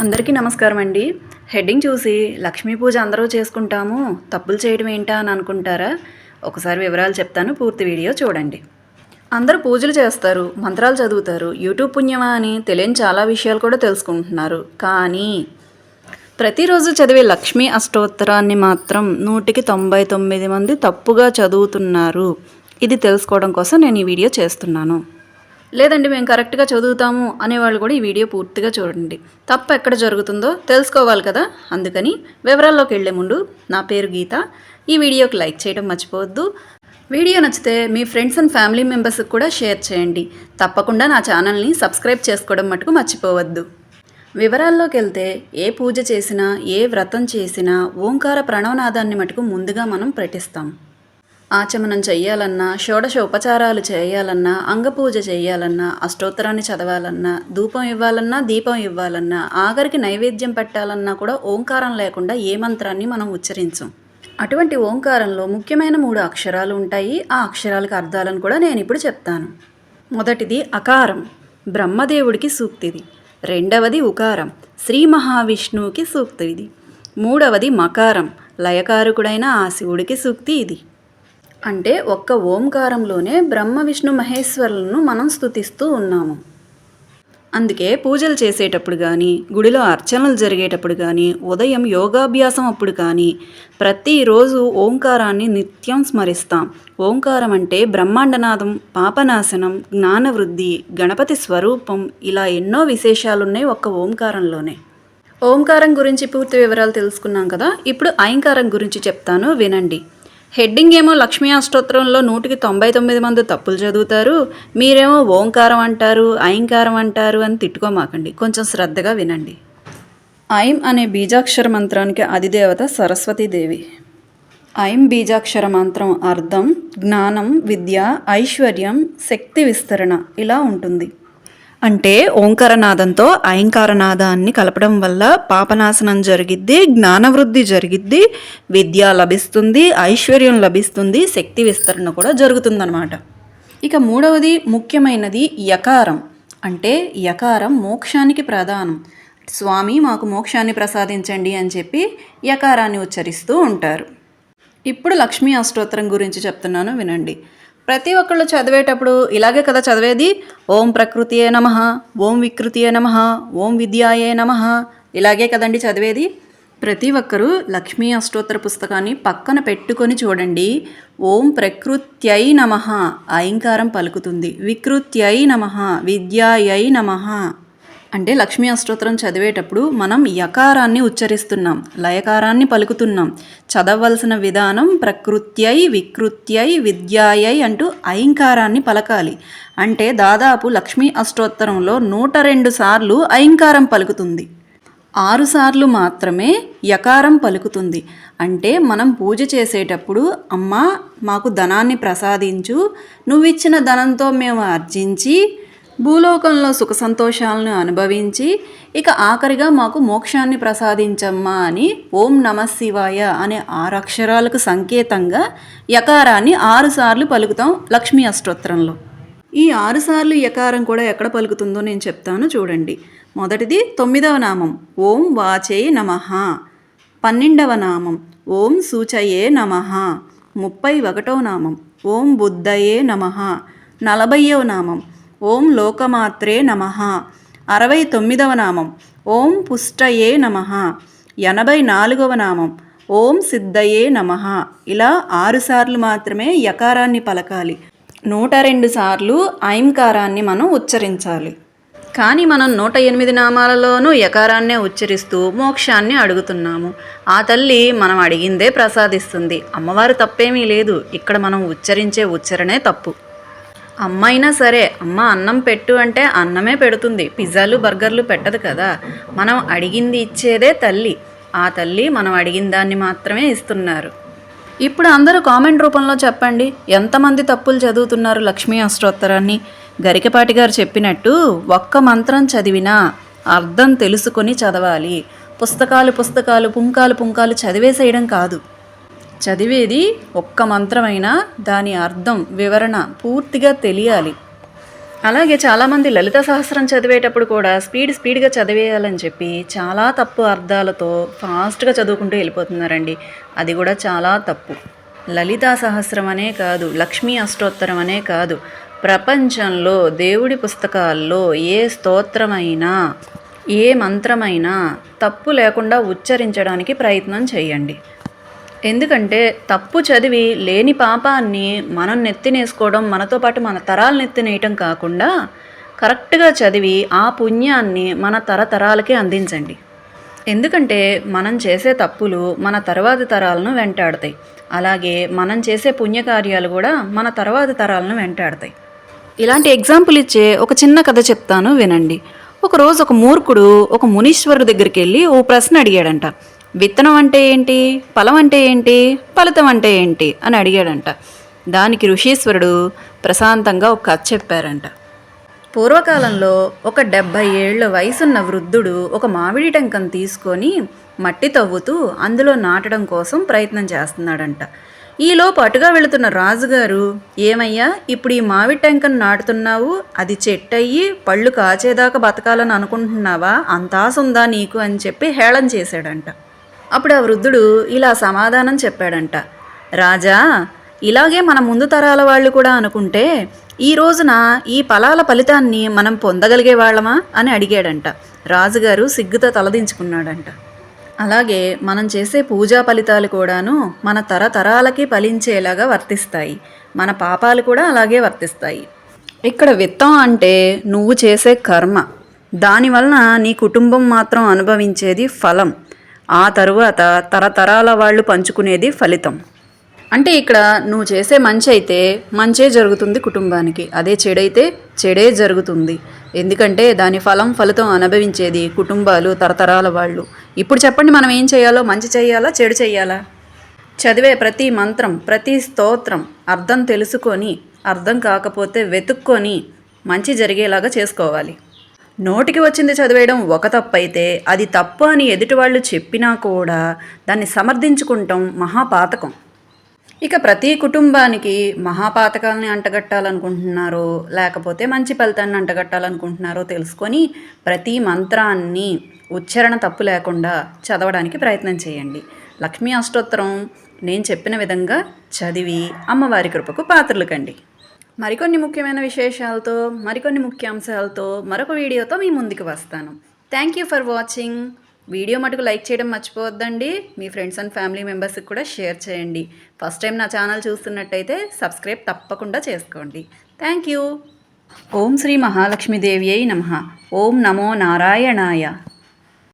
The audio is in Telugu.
అందరికీ నమస్కారం అండి. హెడ్డింగ్ చూసి లక్ష్మీ పూజ అందరూ చేసుకుంటాము, తప్పులు చేయడం ఏంటా అని అనుకుంటారా? ఒకసారి వివరాలు చెప్తాను, పూర్తి వీడియో చూడండి. అందరూ పూజలు చేస్తారు, మంత్రాలు చదువుతారు, యూట్యూబ్ పుణ్యమా అని తెలియని చాలా విషయాలు కూడా తెలుసుకుంటున్నారు. కానీ ప్రతిరోజు చదివే లక్ష్మీ అష్టోత్తరాన్ని మాత్రం 199 మంది తప్పుగా చదువుతున్నారు. ఇది తెలుసుకోవడం కోసం నేను ఈ వీడియో చేస్తున్నాను. లేదండి మేము కరెక్ట్గా చదువుతాము అనేవాళ్ళు కూడా ఈ వీడియో పూర్తిగా చూడండి. తప్పు ఎక్కడ జరుగుతుందో తెలుసుకోవాలి కదా. అందుకని వివరాల్లోకి వెళ్లే ముందు నా పేరు గీత. ఈ వీడియోకి లైక్ చేయడం మర్చిపోవద్దు. వీడియో నచ్చితే మీ ఫ్రెండ్స్ అండ్ ఫ్యామిలీ మెంబర్స్కి కూడా షేర్ చేయండి. తప్పకుండా నా ఛానల్ని సబ్స్క్రైబ్ చేసుకోవడం మటుకు మర్చిపోవద్దు. వివరాల్లోకి వెళ్తే ఏ పూజ చేసినా ఏ వ్రతం చేసినా ఓంకార ప్రణవనాదాన్ని మటుకు ముందుగా మనం పఠిస్తాం. ఆచమనం చెయ్యాలన్నా, షోడశ ఉపచారాలు చేయాలన్నా, అంగపూజ చేయాలన్నా, అష్టోత్తరాన్ని చదవాలన్నా, ధూపం ఇవ్వాలన్నా, దీపం ఇవ్వాలన్నా, ఆఖరికి నైవేద్యం పెట్టాలన్నా కూడా ఓంకారం లేకుండా ఏ మంత్రాన్ని మనం ఉచ్చరించం. అటువంటి ఓంకారంలో ముఖ్యమైన 3 అక్షరాలు ఉంటాయి. ఆ అక్షరాలకు అర్థాలను కూడా నేను ఇప్పుడు చెప్తాను. మొదటిది అకారం, బ్రహ్మదేవుడికి సూక్తిది. రెండవది ఉకారం, శ్రీ మహావిష్ణువుకి సూక్తి ఇది. మూడవది మకారం, లయకారకుడైన ఆ శివుడికి సూక్తి ఇది. అంటే ఒక్క ఓంకారంలోనే బ్రహ్మ విష్ణు మహేశ్వరులను మనం స్తుతిస్తూ ఉన్నాము. అందుకే పూజలు చేసేటప్పుడు కానీ, గుడిలో అర్చనలు జరిగేటప్పుడు కానీ, ఉదయం యోగాభ్యాసం అప్పుడు కానీ ప్రతిరోజు ఓంకారాన్ని నిత్యం స్మరిస్తాం. ఓంకారం అంటే బ్రహ్మాండనాదం, పాపనాశనం, జ్ఞానవృద్ధి, గణపతి స్వరూపం, ఇలా ఎన్నో విశేషాలున్నాయి ఒక్క ఓంకారంలోనే. ఓంకారం గురించి పూర్తి వివరాలు తెలుసుకున్నాం కదా. ఇప్పుడు ఐంకారం గురించి చెప్తాను, వినండి. హెడ్డింగ్ ఏమో లక్ష్మీ అష్టోత్తరంలో 199 మంది తప్పులు చదువుతారు, మీరేమో ఓంకారం అంటారు, ఐంకారం అంటారు అని తిట్టుకోమాకండి. కొంచెం శ్రద్ధగా వినండి. ఐం అనే బీజాక్షర మంత్రానికి అధిదేవత సరస్వతీదేవి. ఐం బీజాక్షర మంత్రం అర్థం జ్ఞానం, విద్య, ఐశ్వర్యం, శక్తి విస్తరణ ఇలా ఉంటుంది. అంటే ఓంకారనాదంతో ఐంకారనాదాన్ని కలపడం వల్ల పాపనాశనం జరిగిద్ది, జ్ఞానవృద్ధి జరిగిద్ది, విద్య లభిస్తుంది, ఐశ్వర్యం లభిస్తుంది, శక్తి విస్తరణ కూడా జరుగుతుందన్నమాట. ఇక మూడవది ముఖ్యమైనది యకారం. అంటే యకారం మోక్షానికి ప్రధానం. స్వామి మాకు మోక్షాన్ని ప్రసాదించండి అని చెప్పి యకారాన్ని ఉచ్చరిస్తూ ఉంటారు. ఇప్పుడు లక్ష్మీ అష్టోత్తరం గురించి చెప్తున్నాను, వినండి. ప్రతి ఒక్కళ్ళు చదివేటప్పుడు ఇలాగే కదా చదివేది. ఓం ప్రకృతియే నమః, ఓం వికృతియే నమః, ఓం విద్యాయే నమః, ఇలాగే కదండి చదివేది. ప్రతి ఒక్కరూ లక్ష్మీ అష్టోత్తర పుస్తకాన్ని పక్కన పెట్టుకొని చూడండి. ఓం ప్రకృత్యై నమః ఐంకారం పలుకుతుంది, వికృత్యై నమః విద్యాయై నమః. అంటే లక్ష్మీ అష్టోత్తరం చదివేటప్పుడు మనం యకారాన్ని ఉచ్చరిస్తున్నాం, లయకారాన్ని పలుకుతున్నాం. చదవలసిన విధానం ప్రకృత్యై, వికృత్యై, విద్యాయై అంటూ ఐంకారాన్ని పలకాలి. అంటే దాదాపు లక్ష్మీ అష్టోత్తరంలో 102 సార్లు ఐంకారం పలుకుతుంది, 6 సార్లు మాత్రమే యకారం పలుకుతుంది. అంటే మనం పూజ చేసేటప్పుడు అమ్మా మాకు ధనాన్ని ప్రసాదించు, నువ్విచ్చిన ధనంతో మేము అర్జించి భూలోకంలో సుఖ సంతోషాలను అనుభవించి ఇక ఆఖరిగా మాకు మోక్షాన్ని ప్రసాదించమ్మా అని ఓం నమః శివాయ అనే 6 అక్షరాలకు సంకేతంగా యకారాన్ని 6 సార్లు పలుకుతాం లక్ష్మీ అష్టోత్తరంలో. ఈ 6 సార్లు యకారం కూడా ఎక్కడ పలుకుతుందో నేను చెప్తాను, చూడండి. మొదటిది 9వ నామం ఓం వాచే నమః, 12వ నామం ఓం సూచయే నమః, 31వ నామం ఓం బుద్ధయే నమః, 40వ నామం ఓం లోకమాత్రే నమః, 69వ నామం ఓం పుష్టయే నమః, 84వ నామం ఓం సిద్ధయే నమః. ఇలా 6 సార్లు మాత్రమే యకారాన్ని పలకాలి, 102 సార్లు ఐంకారాన్ని మనం ఉచ్చరించాలి. కానీ మనం 108 నామాలలోనూ యకారాన్నే ఉచ్చరిస్తూ మోక్షాన్ని అడుగుతున్నాము. ఆ తల్లి మనం అడిగిందే ప్రసాదిస్తుంది. అమ్మవారు తప్పేమీ లేదు, ఇక్కడ మనం ఉచ్చరించే ఉచ్చరణే తప్పు. అమ్మ అయినా సరే అమ్మ అన్నం పెట్టు అంటే అన్నమే పెడుతుంది, పిజ్జాలు బర్గర్లు పెట్టదు కదా. మనం అడిగింది ఇచ్చేదే తల్లి. ఆ తల్లి మనం అడిగిన దాన్ని మాత్రమే ఇస్తున్నారు. ఇప్పుడు అందరూ కామెంట్ రూపంలో చెప్పండి, ఎంతమంది తప్పులు చదువుతున్నారు లక్ష్మీ అష్టోత్తరాన్ని. గరికపాటి గారు చెప్పినట్టు ఒక్క మంత్రం చదివినా అర్థం తెలుసుకొని చదవాలి. పుస్తకాలు పుంకాలు చదివేసేయడం కాదు. చదివేది ఒక్క మంత్రమైనా దాని అర్థం, వివరణ పూర్తిగా తెలియాలి. అలాగే చాలామంది లలిత సహస్రం చదివేటప్పుడు కూడా స్పీడ్గా చదివేయాలని చెప్పి చాలా తప్పు అర్థాలతో ఫాస్ట్గా చదువుకుంటూ వెళ్ళిపోతున్నారండి. అది కూడా చాలా తప్పు. లలితా సహస్రం అనే కాదు, లక్ష్మీ అష్టోత్తరం అనే కాదు, ప్రపంచంలో దేవుడి పుస్తకాల్లో ఏ స్తోత్రమైనా ఏ మంత్రమైనా తప్పు లేకుండా ఉచ్చరించడానికి ప్రయత్నం చేయండి. ఎందుకంటే తప్పు చదివి లేని పాపాన్ని మనం నెత్తినేసుకోవడం, మనతో పాటు మన తరాలు నెత్తినేయటం కాకుండా కరెక్ట్గా చదివి ఆ పుణ్యాన్ని మన తరతరాలకి అందించండి. ఎందుకంటే మనం చేసే తప్పులు మన తర్వాతి తరాలను వెంటాడతాయి. అలాగే మనం చేసే పుణ్యకార్యాలు కూడా మన తర్వాతి తరాలను వెంటాడతాయి. ఇలాంటి ఎగ్జాంపుల్ ఇచ్చే ఒక చిన్న కథ చెప్తాను, వినండి. ఒకరోజు ఒక మూర్ఖుడు ఒక మునీశ్వరుడి దగ్గరికి వెళ్ళి ఓ ప్రశ్న అడిగాడంట. విత్తనం అంటే ఏంటి, ఫలం అంటే ఏంటి, ఫలితం అంటే ఏంటి అని అడిగాడంట. దానికి ఋషీశ్వరుడు ప్రశాంతంగా ఒక కథ చెప్పారంట. పూర్వకాలంలో ఒక 70 ఏళ్ల వయసున్న వృద్ధుడు ఒక మామిడి టెంకను తీసుకొని మట్టి తవ్వుతూ అందులో నాటడం కోసం ప్రయత్నం చేస్తున్నాడంట. ఈలోపు అటుగా వెళుతున్న రాజుగారు, ఏమయ్యా ఇప్పుడు ఈ మామిడి టెంకను నాటుతున్నావు, అది చెట్టయ్యి పళ్ళు కాచేదాకా బతకాలని అనుకుంటున్నావా, అంత ఆశ ఉందా నీకు అని చెప్పి హేళన చేశాడంట. అప్పుడు ఆ వృద్ధుడు ఇలా సమాధానం చెప్పాడంట. రాజా, ఇలాగే మన ముందు తరాల వాళ్ళు కూడా అనుకుంటే ఈ రోజున ఈ ఫలితాన్ని మనం పొందగలిగే వాళ్ళమా అని అడిగాడంట. రాజుగారు సిగ్గుతో తలదించుకున్నాడంట. అలాగే మనం చేసే పూజా ఫలితాలు కూడాను మన తరతరాలకి ఫలించేలాగా వర్తిస్తాయి. మన పాపాలు కూడా అలాగే వర్తిస్తాయి. ఇక్కడ విత్తం అంటే నువ్వు చేసే కర్మ, దానివలన నీ కుటుంబం మాత్రం అనుభవించేది ఫలం, ఆ తరువాత తరతరాల వాళ్ళు పంచుకునేది ఫలితం. అంటే ఇక్కడ నువ్వు చేసే మంచి అయితే మంచే జరుగుతుంది కుటుంబానికి, అదే చెడైతే చెడే జరుగుతుంది. ఎందుకంటే దాని ఫలితం అనుభవించేది కుటుంబాలు, తరతరాల వాళ్ళు. ఇప్పుడు చెప్పండి, మనం ఏం చేయాలో? మంచి చేయాలా, చెడు చేయాలా? చదివే ప్రతి మంత్రం, ప్రతి స్తోత్రం అర్థం తెలుసుకొని, అర్థం కాకపోతే వెతుక్కొని మంచి జరిగేలాగా చేసుకోవాలి. నోటికి వచ్చింది చదివేయడం ఒక తప్పు అయితే, అది తప్పు అని ఎదుటి వాళ్ళు చెప్పినా కూడా దాన్ని సమర్థించుకుంటాం మహాపాతకం. ఇక ప్రతి కుటుంబానికి మహాపాతకాలని అంటగట్టాలనుకుంటున్నారో లేకపోతే మంచి ఫలితాన్ని అంటగట్టాలనుకుంటున్నారో తెలుసుకొని ప్రతి మంత్రాన్ని ఉచ్చారణ తప్పు లేకుండా చదవడానికి ప్రయత్నం చేయండి. లక్ష్మీ అష్టోత్తరం నేను చెప్పిన విధంగా చదివి అమ్మవారి కృపకు పాత్రలు కండి. మరికొన్ని ముఖ్యమైన విశేషాలతో, మరికొన్ని ముఖ్యాంశాలతో మరొక వీడియోతో మీ ముందుకు వస్తాను. Thank you for watching. Video మటుకు లైక్ చేయడం మర్చిపోవద్దండి. మీ ఫ్రెండ్స్ అండ్ ఫ్యామిలీ మెంబర్స్కి కూడా షేర్ చేయండి. ఫస్ట్ టైం నా ఛానల్ చూస్తున్నట్టయితే సబ్స్క్రైబ్ తప్పకుండా చేసుకోండి. Thank you. ఓం శ్రీ మహాలక్ష్మీదేవ్యై నమః. ఓం నమో నారాయణాయ.